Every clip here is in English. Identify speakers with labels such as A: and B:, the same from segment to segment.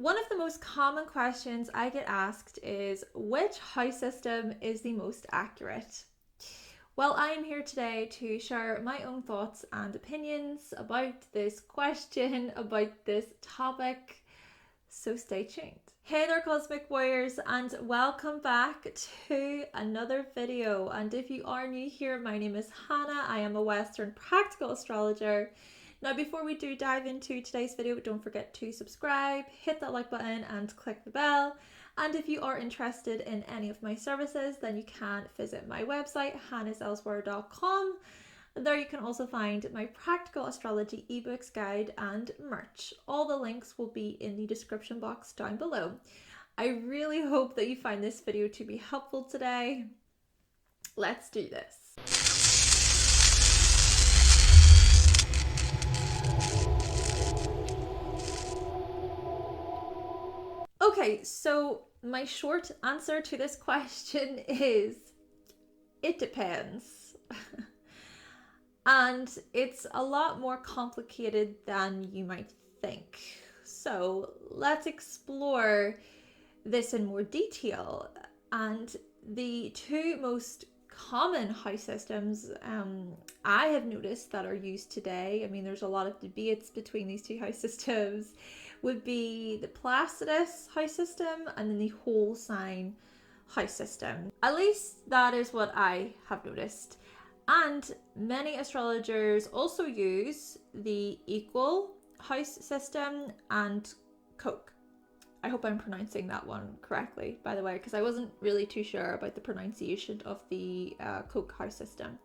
A: One of the most common questions I get asked is, which house system is the most accurate? Well, I am here today to share my own thoughts and opinions about this question, about this topic, so stay tuned. Hey there, Cosmic Warriors, and welcome back to another video. And if you are new here, my name is Hannah. I am a Western practical astrologer. Now, before we do dive into today's video, don't forget to subscribe, hit that like button and click the bell. And if you are interested in any of my services, then you can visit my website, hannahselsewhere.com. There you can also find my practical astrology ebooks, guide and merch. All the links will be in the description box down below. I really hope that you find this video to be helpful today. Let's do this. Okay, so my short answer to this question is, it depends. And it's a lot more complicated than you might think. So let's explore this in more detail. And the two most common house systems I have noticed that are used today, I mean, there's a lot of debates between these two house systems, would be the Placidus house system and then the whole sign house system. At least that is what I have noticed. And many astrologers also use the equal house system and Koch. I hope I'm pronouncing that one correctly, by the way, because I wasn't really too sure about the pronunciation of the Koch house system.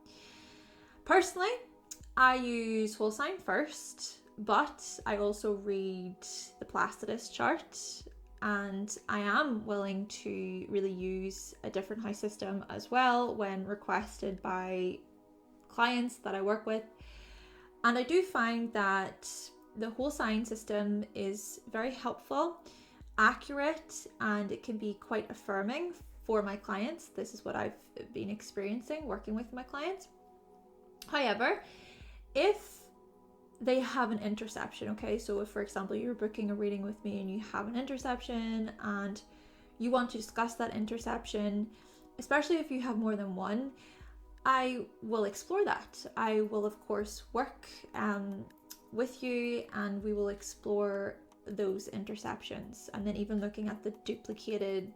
A: Personally, I use whole sign first, but I also read the Placidus chart, and I am willing to really use a different house system as well when requested by clients that I work with. And I do find that the whole sign system is very helpful, accurate, and it can be quite affirming for my clients. This is what I've been experiencing working with my clients. However, if they have an interception, okay, so if, for example, you're booking a reading with me and you have an interception and you want to discuss that interception, especially if you have more than one, I will explore that. I will, of course, work with you and we will explore those interceptions, and then even looking at the duplicated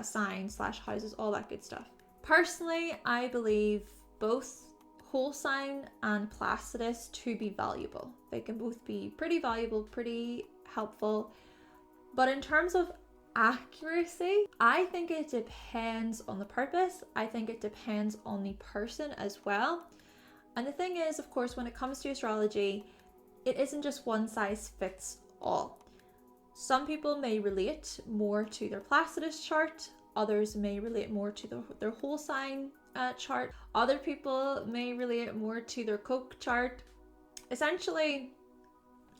A: signs / houses, all that good stuff. Personally, I believe both whole sign and Placidus to be valuable. They can both be pretty valuable, pretty helpful. But in terms of accuracy, I think it depends on the purpose. I think it depends on the person as well. And the thing is, of course, when it comes to astrology, it isn't just one size fits all. Some people may relate more to their Placidus chart, others may relate more to their whole sign chart, other people may relate more to their Koch chart. Essentially,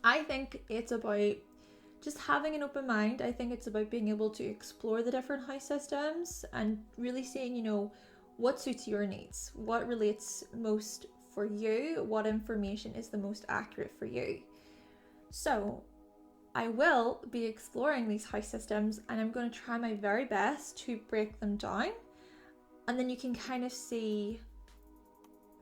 A: I think it's about just having an open mind. I think it's about being able to explore the different house systems and really seeing, you know, what suits your needs, what relates most for you, what information is the most accurate for you. So I will be exploring these house systems and I'm going to try my very best to break them down, and then you can kind of see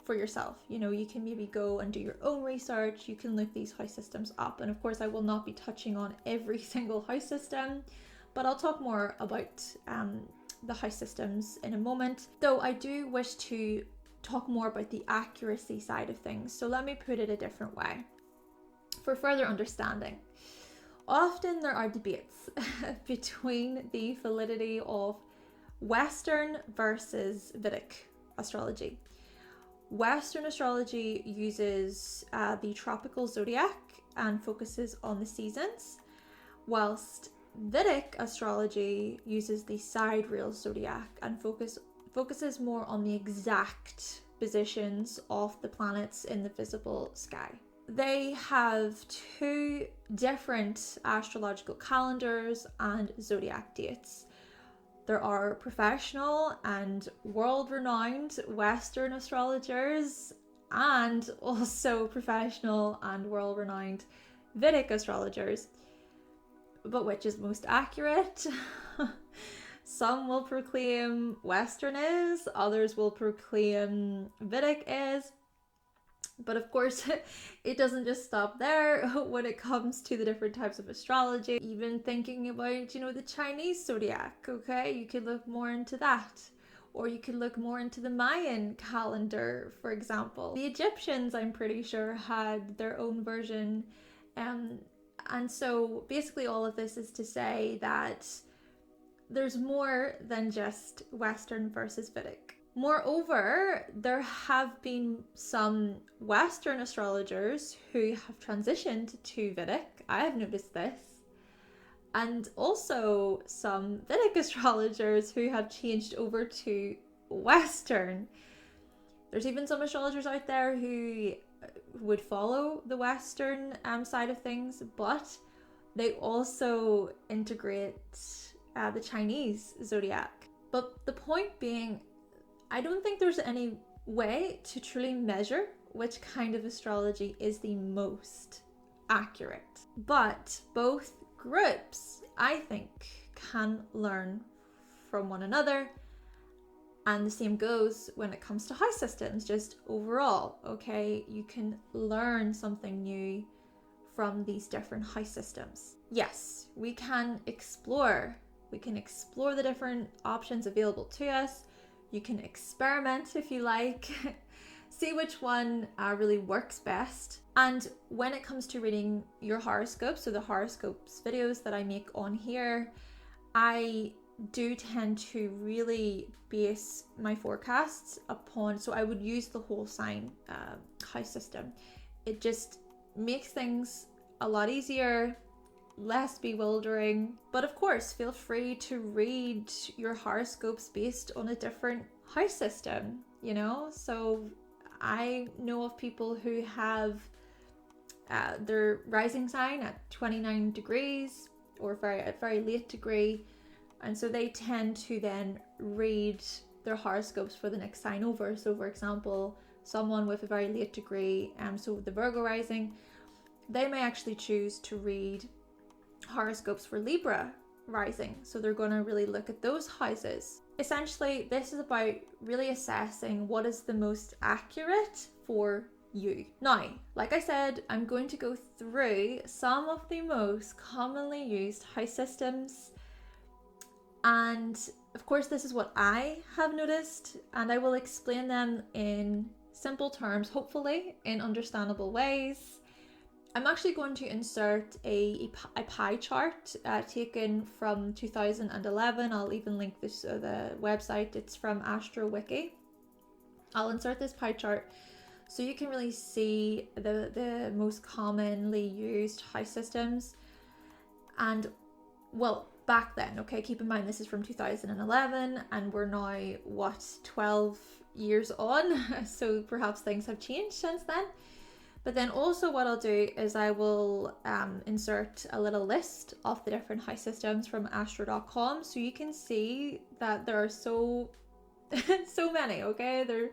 A: for yourself. You know, you can maybe go and do your own research, you can look these house systems up, and of course I will not be touching on every single house system, but I'll talk more about the house systems in a moment, though I do wish to talk more about the accuracy side of things. So let me put it a different way for further understanding. Often there are debates between the validity of Western versus Vedic astrology. Western astrology uses the tropical zodiac and focuses on the seasons, whilst Vedic astrology uses the sidereal zodiac and focuses more on the exact positions of the planets in the visible sky. They have two different astrological calendars and zodiac dates. There are professional and world-renowned Western astrologers and also professional and world-renowned Vedic astrologers but which is most accurate? Some will proclaim Western is, others will proclaim Vedic is. But of course, it doesn't just stop there when it comes to the different types of astrology. Even thinking about, the Chinese zodiac, okay? You could look more into that. Or you could look more into the Mayan calendar, for example. The Egyptians, I'm pretty sure, had their own version. And so basically all of this is to say that there's more than just Western versus Vedic. Moreover, there have been some Western astrologers who have transitioned to Vedic. I have noticed this. And also some Vedic astrologers who have changed over to Western. There's even some astrologers out there who would follow the Western side of things, but they also integrate the Chinese zodiac. But the point being, I don't think there's any way to truly measure which kind of astrology is the most accurate. But both groups, I think, can learn from one another. And the same goes when it comes to house systems, just overall, okay? You can learn something new from these different house systems. Yes, we can explore the different options available to us. You can experiment if you like, see which one really works best. And when it comes to reading your horoscope, so the horoscopes videos that I make on here, I do tend to really base my forecasts upon, so I would use the whole sign house system. It just makes things a lot easier, less bewildering. But of course, feel free to read your horoscopes based on a different house system, So I know of people who have their rising sign at 29 degrees or a very late degree, and so they tend to then read their horoscopes for the next sign over. So for example, someone with a very late degree, so the Virgo rising, they may actually choose to read horoscopes for Libra rising. So they're going to really look at those houses. Essentially, this is about really assessing what is the most accurate for you. Now, like I said, I'm going to go through some of the most commonly used house systems. And of course, this is what I have noticed, and I will explain them in simple terms, hopefully in understandable ways. I'm actually going to insert a pie chart taken from 2011. I'll even link this the website. It's from Astrology. I'll insert this pie chart so you can really see the most commonly used house systems. And well, back then, okay, keep in mind this is from 2011 and we're now, 12 years on, so perhaps things have changed since then. But then also what I'll do is I will insert a little list of the different house systems from astro.com, so you can see that there are so many, okay? There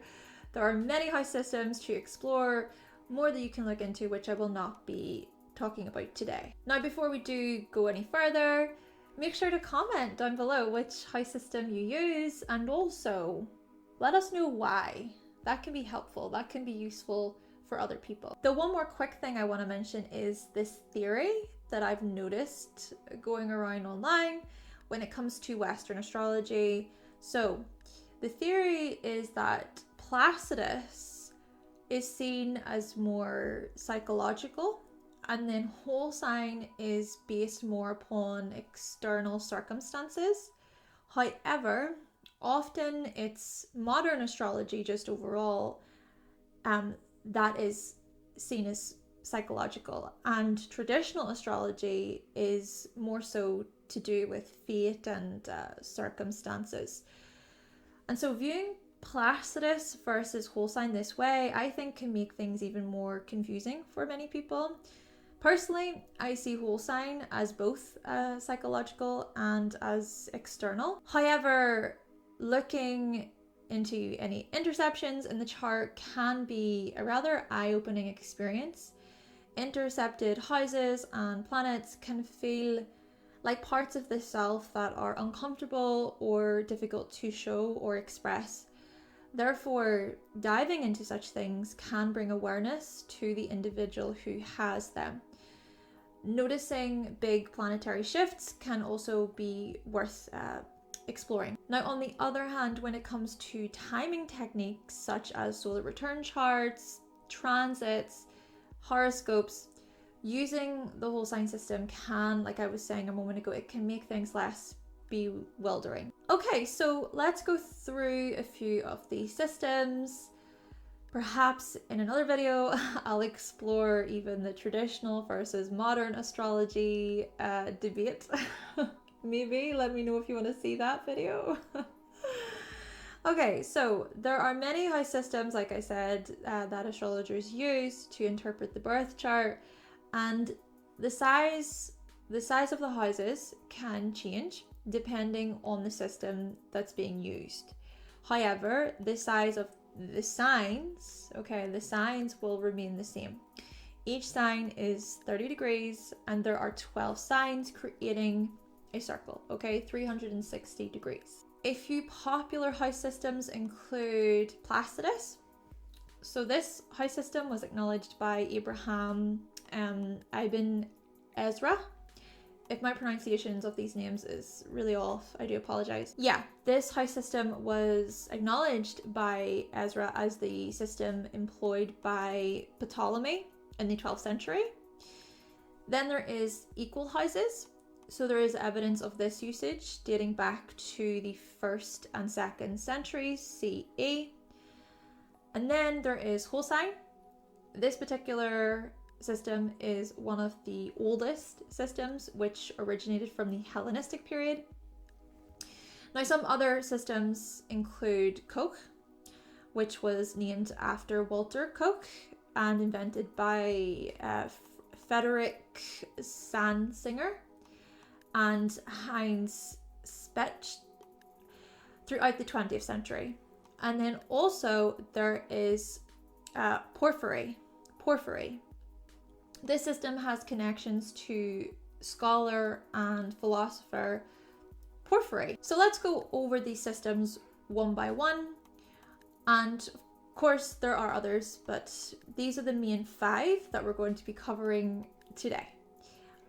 A: are many house systems to explore, more that you can look into, which I will not be talking about today. Now, before we do go any further, make sure to comment down below which house system you use, and also let us know why. That can be helpful, that can be useful for other people. The one more quick thing I want to mention is this theory that I've noticed going around online when it comes to Western astrology. So the theory is that Placidus is seen as more psychological, and then whole sign is based more upon external circumstances. However, often it's modern astrology just overall that is seen as psychological, and traditional astrology is more so to do with fate and circumstances. And so viewing Placidus versus whole sign this way, I think, can make things even more confusing for many people. Personally, I see whole sign as both psychological and as external. However, looking into any interceptions in the chart can be a rather eye-opening experience. Intercepted houses and planets can feel like parts of the self that are uncomfortable or difficult to show or express. Therefore, diving into such things can bring awareness to the individual who has them. Noticing big planetary shifts can also be worth exploring. Now, on the other hand, when it comes to timing techniques such as solar return charts, transits, horoscopes, using the whole sign system can, like I was saying a moment ago, it can make things less bewildering. Okay, so let's go through a few of these systems. Perhaps in another video, I'll explore even the traditional versus modern astrology debate. Maybe let me know if you want to see that video. Okay, so there are many house systems, like I said, that astrologers use to interpret the birth chart, and the size of the houses can change depending on the system that's being used. However, the size of the signs, the signs will remain the same. Each sign is 30 degrees and there are 12 signs creating a circle, 360 degrees. A few popular house systems include Placidus. So this house system was acknowledged by Abraham Ibn Ezra. If my pronunciations of these names is really off, I do apologize. Yeah, this house system was acknowledged by Ezra as the system employed by Ptolemy in the 12th century. Then there is equal houses. So there is evidence of this usage dating back to the 1st and 2nd centuries CE. And then there is whole sign. This particular system is one of the oldest systems, which originated from the Hellenistic period. Now, some other systems include Koch, which was named after Walter Koch and invented by Frederick Sansinger and Heinz Spech throughout the 20th century. And then also there is Porphyry. This system has connections to scholar and philosopher Porphyry. So let's go over these systems one by one. And of course, there are others, but these are the main 5 that we're going to be covering today.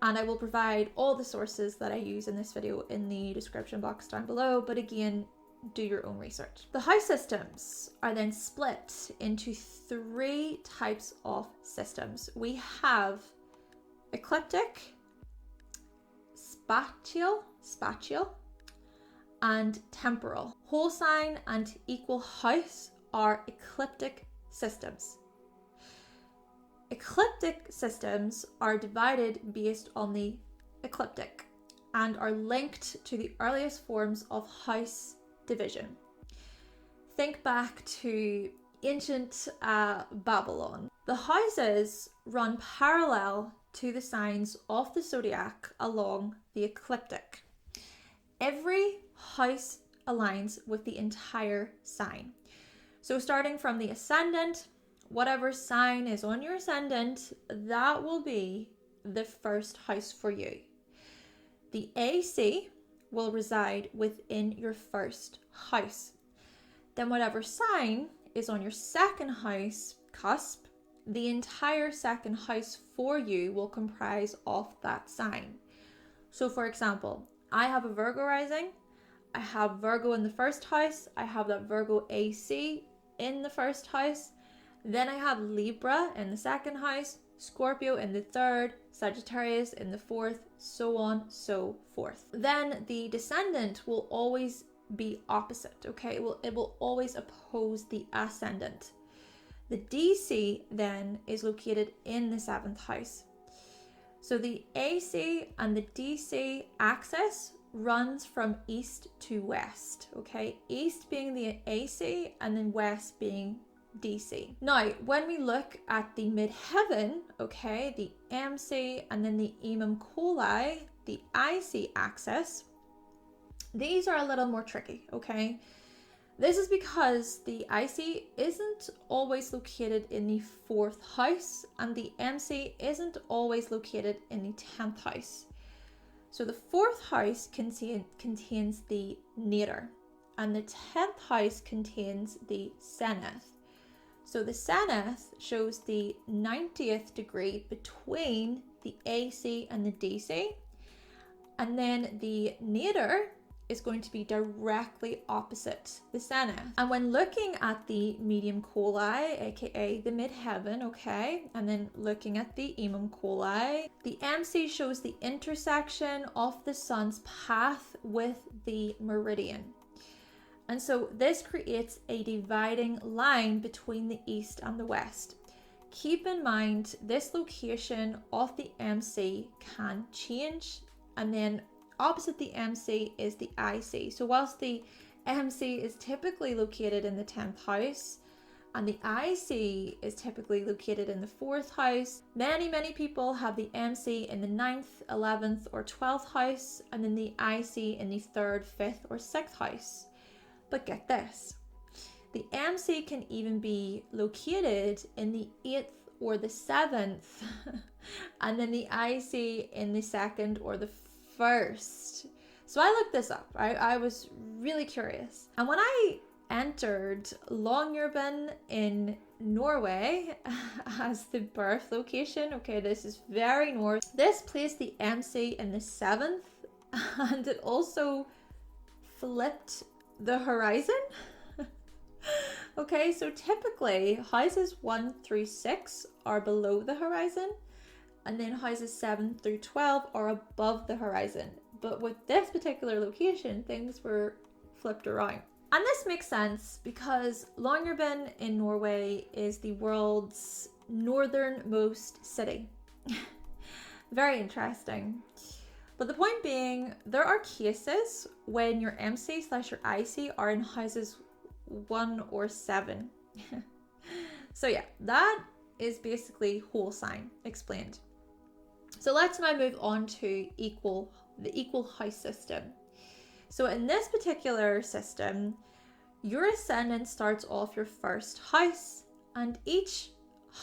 A: And I will provide all the sources that I use in this video in the description box down below. But again, do your own research. The house systems are then split into 3 types of systems. We have ecliptic, spatial, and temporal. Whole sign and equal house are ecliptic systems. Ecliptic systems are divided based on the ecliptic and are linked to the earliest forms of house division. Think back to ancient Babylon. The houses run parallel to the signs of the zodiac along the ecliptic. Every house aligns with the entire sign. So starting from the ascendant, whatever sign is on your ascendant, that will be the first house for you. The AC will reside within your first house. Then whatever sign is on your second house cusp, the entire second house for you will comprise of that sign. So for example, I have a Virgo rising, I have Virgo in the first house, I have that Virgo AC in the first house, then I have Libra in the second house, Scorpio in the third, Sagittarius in the fourth, so on, so forth. Then the descendant will always be opposite, it will always oppose the ascendant. The DC then is located in the 7th house. So the AC and the DC axis runs from east to west, east being the AC and then west being DC. Now, when we look at the midheaven, the MC and then the Emum Coli, the IC axis, these are a little more tricky, This is because the IC isn't always located in the 4th house and the MC isn't always located in the 10th house. So the 4th house contains the nadir, and the 10th house contains the zenith. So the zenith shows the 90th degree between the AC and the DC, and then the nadir is going to be directly opposite the zenith. And when looking at the medium coli, aka the midheaven, okay, and then looking at the imum coli, the MC shows the intersection of the sun's path with the meridian. And so this creates a dividing line between the east and the west. Keep in mind, this location of the MC can change, and then opposite the MC is the IC. So whilst the MC is typically located in the 10th house and the IC is typically located in the 4th house, many people have the MC in the 9th, 11th or 12th house, and then the IC in the 3rd, 5th or 6th house. But get this, the MC can even be located in the 8th or the 7th, and then the IC in the 2nd or the 1st. So I looked this up. I was really curious. And when I entered Longyearbyen in Norway as the birth location, okay, this is very north, this placed the MC in the 7th, and it also flipped the horizon. Okay, so typically houses 1 through 6 are below the horizon, and then houses 7 through 12 are above the horizon. But with this particular location, things were flipped around. And this makes sense because Longyearbyen in Norway is the world's northernmost city. Very interesting. But the point being, there are cases when your MC/your IC are in houses 1 or 7. So yeah, that is basically whole sign explained. So let's now move on to the equal house system. So in this particular system, your ascendant starts off your 1st house, and each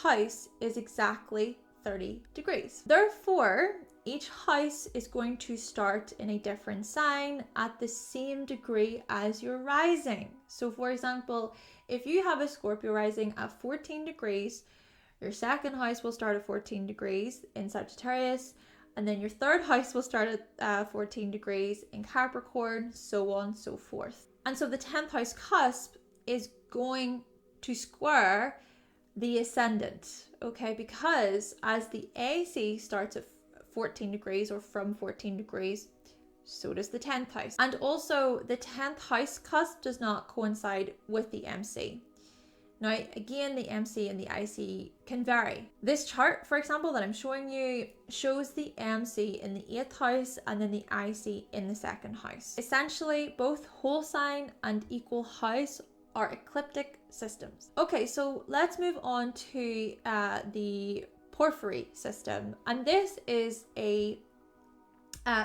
A: house is exactly 30 degrees. Therefore, each house is going to start in a different sign at the same degree as your rising. So for example, if you have a Scorpio rising at 14 degrees, your 2nd house will start at 14 degrees in Sagittarius, and then your 3rd house will start at 14 degrees in Capricorn, so on and so forth. And so the 10th house cusp is going to square the ascendant, okay? Because as the AC starts at 14 degrees or from 14 degrees, so does the 10th house. And also the 10th house cusp does not coincide with the MC. Now, again, the MC and the IC can vary. This chart, for example, that I'm showing you shows the MC in the 8th house and then the IC in the 2nd house. Essentially, both whole sign and equal house are ecliptic systems. Okay, so let's move on to the Porphyry system. And this is a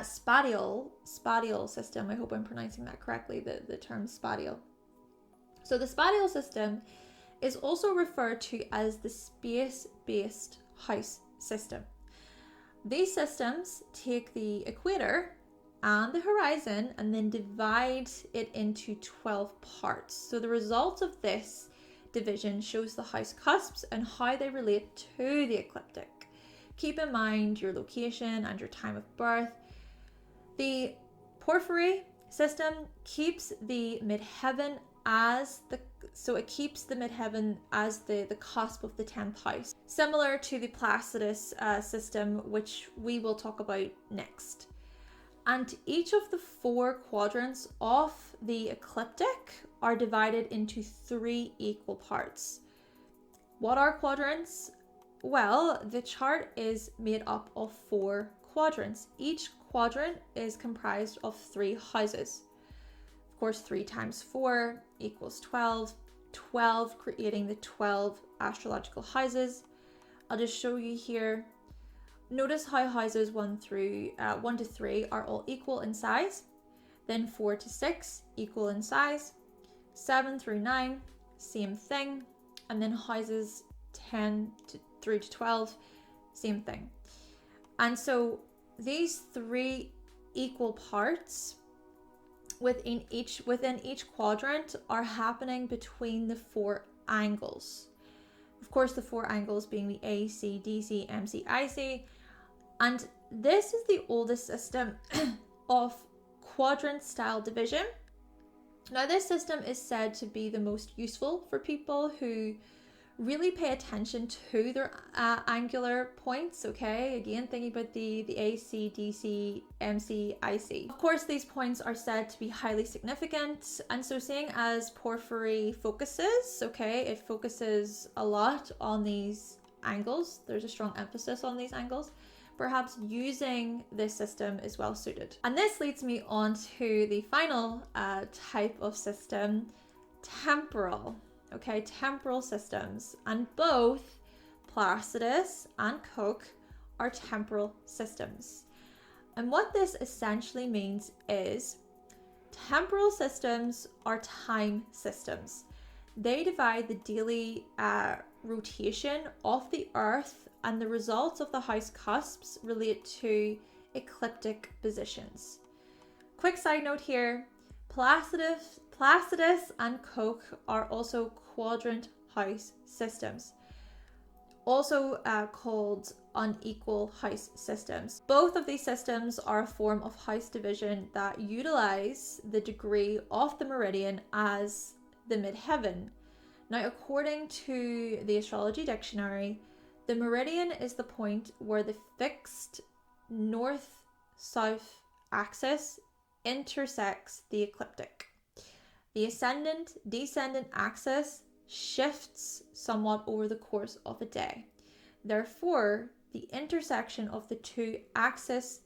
A: spatial system. I hope I'm pronouncing that correctly, the term spatial. So the spatial system is also referred to as the space-based house system. These systems take the equator and the horizon and then divide it into 12 parts. So the result of this division shows the house cusps and how they relate to the ecliptic. Keep in mind your location and your time of birth. The Porphyry system keeps the midheaven as the cusp of the 10th house, similar to the Placidus system, which we will talk about next. And each of the 4 quadrants of the ecliptic are divided into 3 equal parts. What are quadrants? Well, the chart is made up of 4 quadrants. Each quadrant is comprised of 3 houses. Of course, 3 times 4 equals 12. 12 creating the 12 astrological houses. I'll just show you here. Notice how houses 1 to 3 are all equal in size. Then 4 to 6 equal in size. 7 through 9, same thing. And then houses 10 through to 12, same thing. And so these 3 equal parts within each quadrant are happening between the 4 angles. Of course, the 4 angles being the AC, DC, MC, IC. And this is the oldest system of quadrant style division. Now, this system is said to be the most useful for people who really pay attention to their angular points, okay? Again, thinking about the AC, DC, MC, IC. Of course, these points are said to be highly significant, and so seeing as Porphyry focuses, okay, it focuses a lot on these angles. There's a strong emphasis on these angles. Perhaps using this system is well suited. And this leads me on to the final type of system, temporal. Okay, temporal systems, and both Placidus and Koch are temporal systems. And what this essentially means is temporal systems are time systems. They divide the daily rotation of the Earth, and the results of the house cusps relate to ecliptic positions. Quick side note here, Placidus and Koch are also quadrant house systems, also called unequal house systems. Both of these systems are a form of house division that utilize the degree of the meridian as the midheaven. Now, according to the Astrology Dictionary, the meridian is the point where the fixed north-south axis intersects the ecliptic. The ascendant-descendant axis shifts somewhat over the course of a day. Therefore, the intersection of the two axes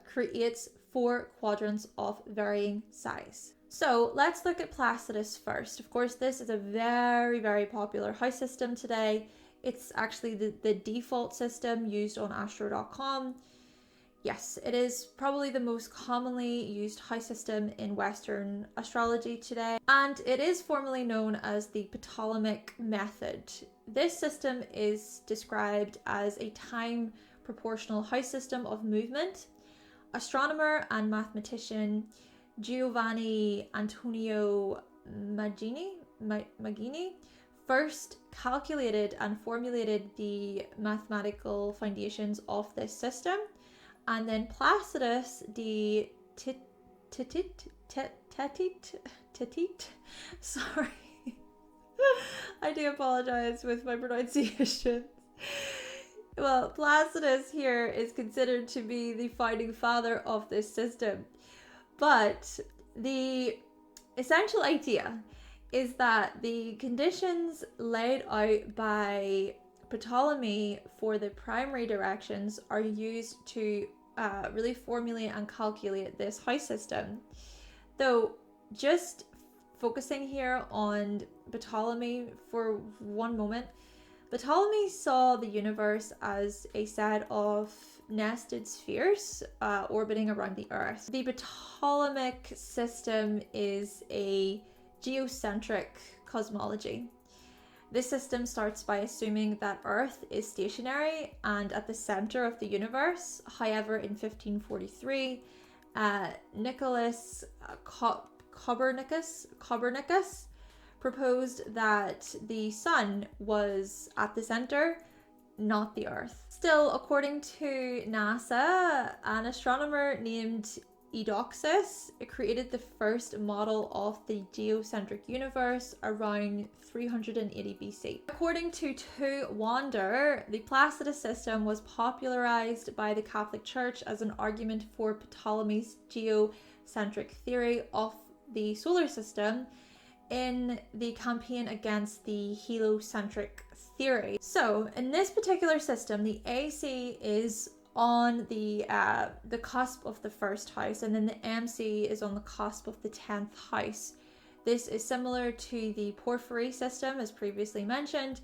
A: creates 4 quadrants of varying size. So let's look at Placidus first. Of course, this is a very, very popular house system today. It's actually the default system used on astro.com. Yes, it is probably the most commonly used house system in Western astrology today, and it is formally known as the Ptolemaic method. This system is described as a time proportional house system of movement. Astronomer and mathematician Giovanni Antonio Magini first calculated and formulated the mathematical foundations of this system. And then Placidus de Tetit, sorry, I do apologize with my pronunciation. Well, Placidus here is considered to be the founding father of this system. But the essential idea is that the conditions laid out by Ptolemy for the primary directions are used to really formulate and calculate this house system. Though, just focusing here on Ptolemy for one moment, Ptolemy saw the universe as a set of nested spheres orbiting around the Earth. The Ptolemaic system is a geocentric cosmology. This system starts by assuming that Earth is stationary and at the center of the universe. However, in 1543, Nicholas Copernicus proposed that the sun was at the center, not the Earth. Still, according to NASA, an astronomer named Eudoxus created the first model of the geocentric universe around 380 BC. According to Tu Wander, the Placidus system was popularized by the Catholic Church as an argument for Ptolemy's geocentric theory of the solar system in the campaign against the heliocentric theory. So, in this particular system, the AC is on the cusp of the first house, and then the MC is on the cusp of the 10th house. This is similar to the Porphyry system as previously mentioned.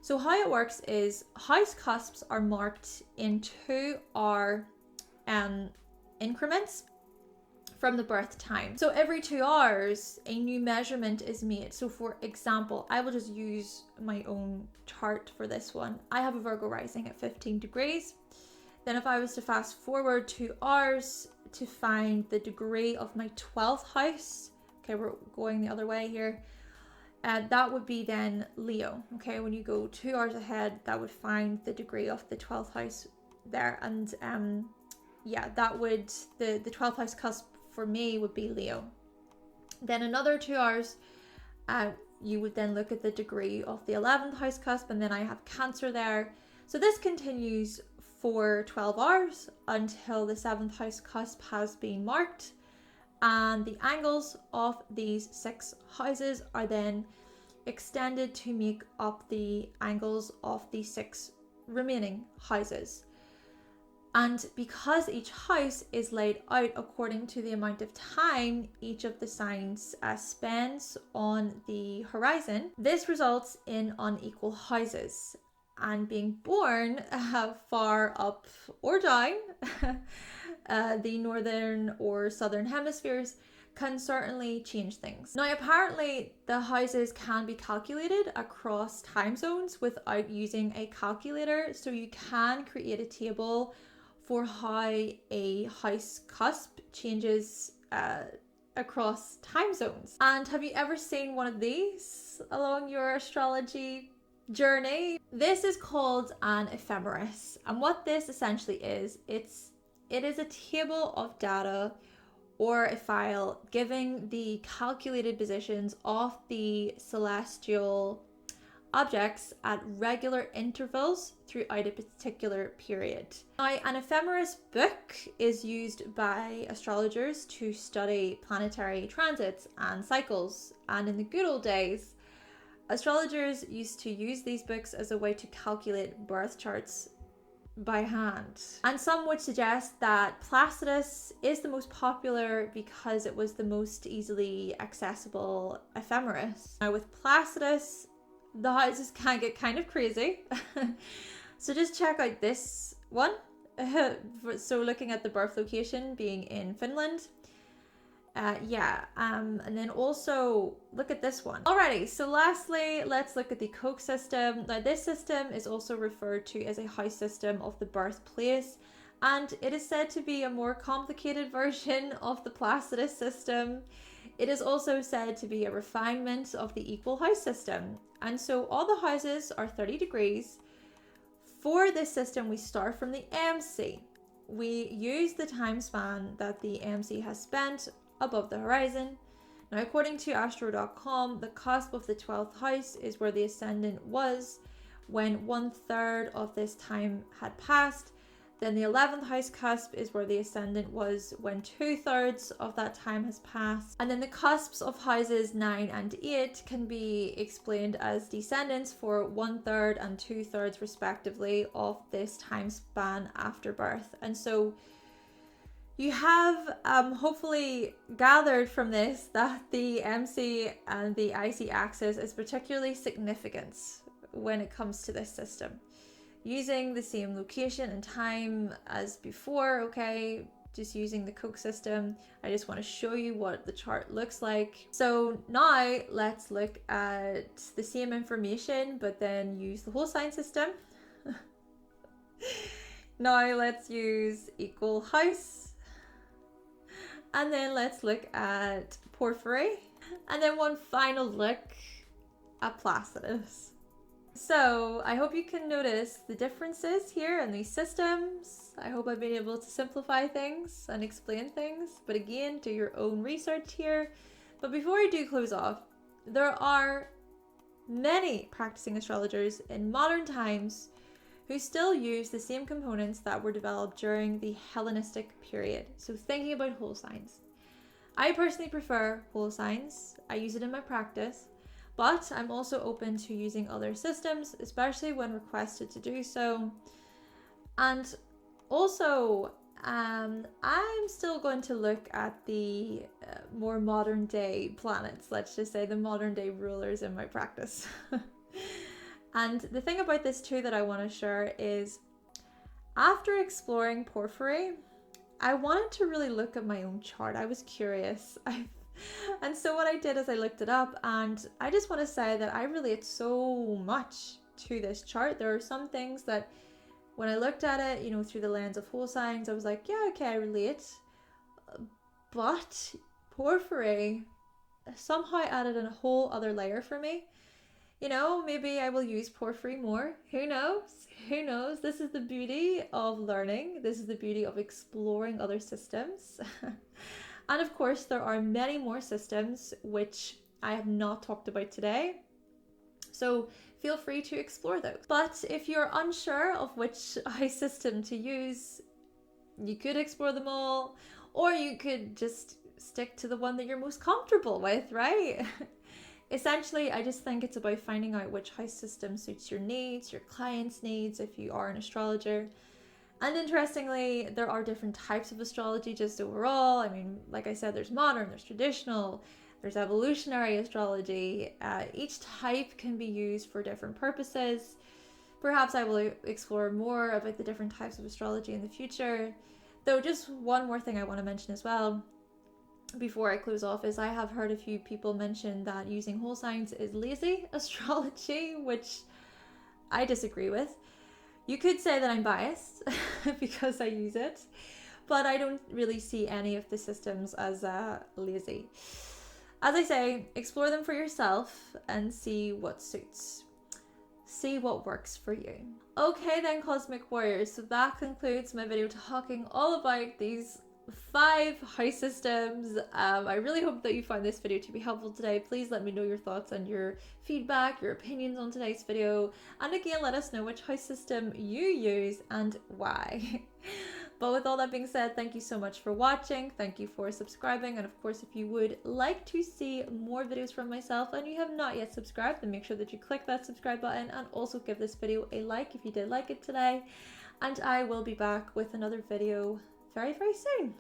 A: So how it works is house cusps are marked in 2-hour increments from the birth time. So every 2 hours, a new measurement is made. So for example, I will just use my own chart for this one. I have a Virgo rising at 15 degrees. Then if I was to fast forward 2 hours to find the degree of my 12th house, okay, we're going the other way here, that would be then Leo. Okay, when you go 2 hours ahead, that would find the degree of the 12th house there. And yeah, that would, the 12th house cusp for me would be Leo. Then another 2 hours, you would then look at the degree of the 11th house cusp, and then I have Cancer there. So this continues for 12 hours until the 7th house cusp has been marked. And the angles of these 6 houses are then extended to make up the angles of the 6 remaining houses. And because each house is laid out according to the amount of time each of the signs spends on the horizon, this results in unequal houses. And being born far up or down the northern or southern hemispheres can certainly change things. Now, apparently the houses can be calculated across time zones without using a calculator, so you can create a table for how a house cusp changes across time zones. And have you ever seen one of these along your astrology journey? This is called an ephemeris, and what this essentially is, it is a table of data or a file giving the calculated positions of the celestial objects at regular intervals throughout a particular period. Now, an ephemeris book is used by astrologers to study planetary transits and cycles, and in the good old days, astrologers used to use these books as a way to calculate birth charts by hand. And some would suggest that Placidus is the most popular because it was the most easily accessible ephemeris. Now, with Placidus, the houses can get kind of crazy. So just check out this one. So looking at the birth location being in Finland. And then also look at this one. Alrighty, so lastly, let's look at the Koch system. Now, this system is also referred to as a house system of the birthplace, and it is said to be a more complicated version of the Placidus system. It is also said to be a refinement of the equal house system. And so all the houses are 30 degrees. For this system, we start from the MC. We use the time span that the MC has spent above the horizon. Now, according to astro.com, the cusp of the 12th house is where the ascendant was when 1/3 of this time had passed. Then the 11th house cusp is where the ascendant was when 2/3 of that time has passed. And then the cusps of houses 9 and 8 can be explained as descendants for 1/3 and 2/3 respectively of this time span after birth. And so you have hopefully gathered from this that the MC and the IC axis is particularly significant when it comes to this system. Using the same location and time as before, okay, just using the Koch system. I just want to show you what the chart looks like. So now let's look at the same information, but then use the whole sign system. Now let's use equal house. And then let's look at Porphyry. And then one final look at Placidus. So I hope you can notice the differences here in these systems. I hope I've been able to simplify things and explain things. But again, do your own research here. But before I do close off, there are many practicing astrologers in modern times who still use the same components that were developed during the Hellenistic period. So thinking about whole signs. I personally prefer whole signs. I use it in my practice. But I'm also open to using other systems, especially when requested to do so. And also, I'm still going to look at the more modern day planets, let's just say the modern day rulers in my practice. And the thing about this too that I want to share is, after exploring Porphyry, I wanted to really look at my own chart. I was curious. And so what I did is I looked it up, and I just want to say that I relate so much to this chart. There are some things that when I looked at it, you know, through the lens of whole signs, I was like, yeah, okay, I relate. But Porphyry somehow added in a whole other layer for me. You know, maybe I will use Porphyry more. Who knows? Who knows? This is the beauty of learning. This is the beauty of exploring other systems. And of course, there are many more systems which I have not talked about today. So feel free to explore those. But if you're unsure of which house system to use, you could explore them all, or you could just stick to the one that you're most comfortable with, right? Essentially, I just think it's about finding out which house system suits your needs, your client's needs, if you are an astrologer. And interestingly, there are different types of astrology just overall. I mean, like I said, there's modern, there's traditional, there's evolutionary astrology. Each type can be used for different purposes. Perhaps I will explore more about the different types of astrology in the future. Though just one more thing I want to mention as well before I close off is I have heard a few people mention that using whole signs is lazy astrology, which I disagree with. You could say that I'm biased because I use it, but I don't really see any of the systems as lazy. As I say, explore them for yourself and see what suits. See what works for you. Okay then, Cosmic Warriors, so that concludes my video talking all about these 5 house systems. I really hope that you found this video to be helpful today. Please let me know your thoughts and your feedback, your opinions on today's video. And again, let us know which house system you use and why. But with all that being said, thank you so much for watching. Thank you for subscribing. And of course, if you would like to see more videos from myself and you have not yet subscribed, then make sure that you click that subscribe button and also give this video a like if you did like it today. And I will be back with another video very, very soon.